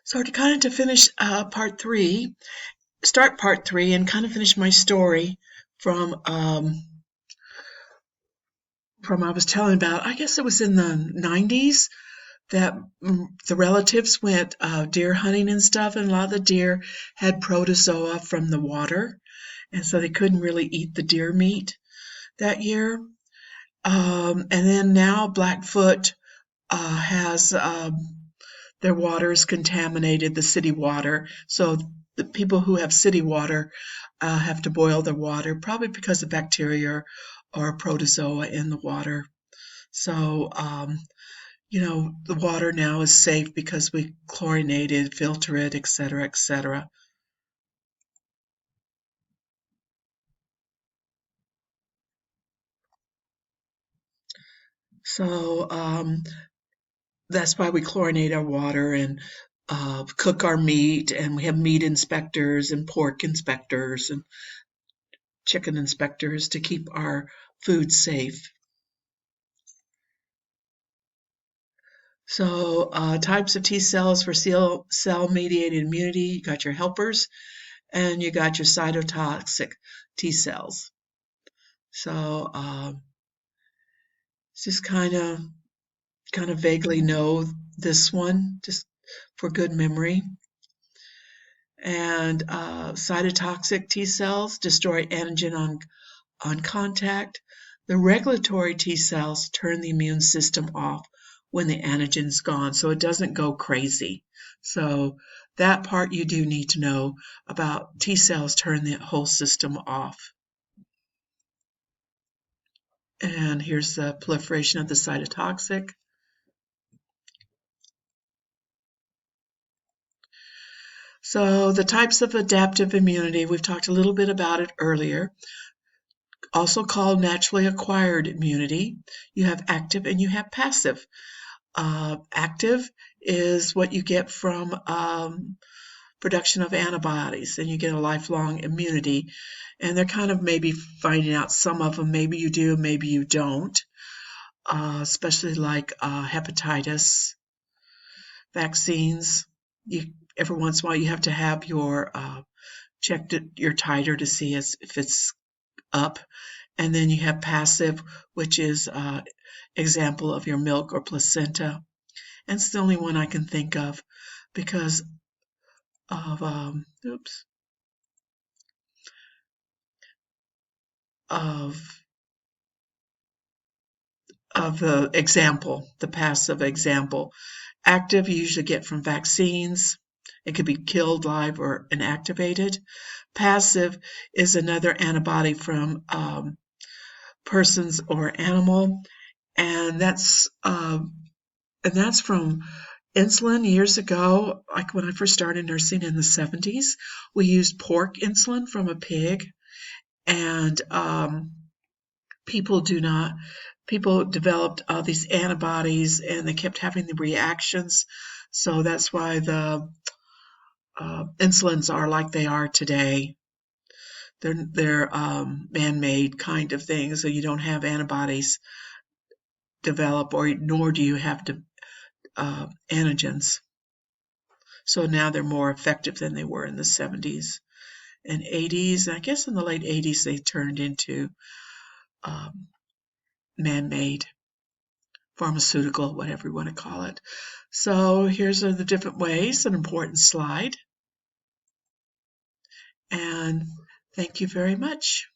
So to kind of to finish start part three and kind of finish my story from I was telling about, I guess it was in the 90s that the relatives went deer hunting and stuff, and a lot of the deer had protozoa from the water, and so they couldn't really eat the deer meat that year. And then now Blackfoot has their water is contaminated, the city water. So the people who have city water have to boil their water, probably because of bacteria or protozoa in the water. So, the water now is safe because we chlorinate it, filter it, etc., etc. So that's why we chlorinate our water and cook our meat, and we have meat inspectors and pork inspectors and chicken inspectors to keep our food safe. So types of T cells for cell-mediated immunity, you got your helpers and you got your cytotoxic T cells. So just kind of vaguely know this one just for good memory. And cytotoxic T cells destroy antigen on contact. The regulatory T cells turn the immune system off when the antigen's gone, so it doesn't go crazy. So that part you do need to know about. T cells turn the whole system off. And here's the proliferation of the cytotoxic. So the types of adaptive immunity, we've talked a little bit about it earlier, also called naturally acquired immunity. You have active and you have passive. Active is what you get from production of antibodies, and you get a lifelong immunity. And they're kind of maybe finding out some of them, maybe you do, maybe you don't, especially like hepatitis vaccines. Every once in a while you have to have your checked your titer to see if it's up. And then you have passive, which is example of your milk or placenta. And it's the only one I can think of because of of the example, the passive example. Active you usually get from vaccines. It could be killed live or inactivated. Passive is another antibody from persons or animal, and that's from insulin years ago. Like when I first started nursing in the 70s, we used pork insulin from a pig, and people developed these antibodies, and they kept having the reactions. So that's why the insulins are like they are today. They're man-made kind of things, so you don't have antibodies develop, or nor do you have to antigens. So now they're more effective than they were in the 70s and 80s. I guess in the late 80s they turned into man-made, pharmaceutical, whatever you want to call it. So here's the different ways, an important slide. And thank you very much.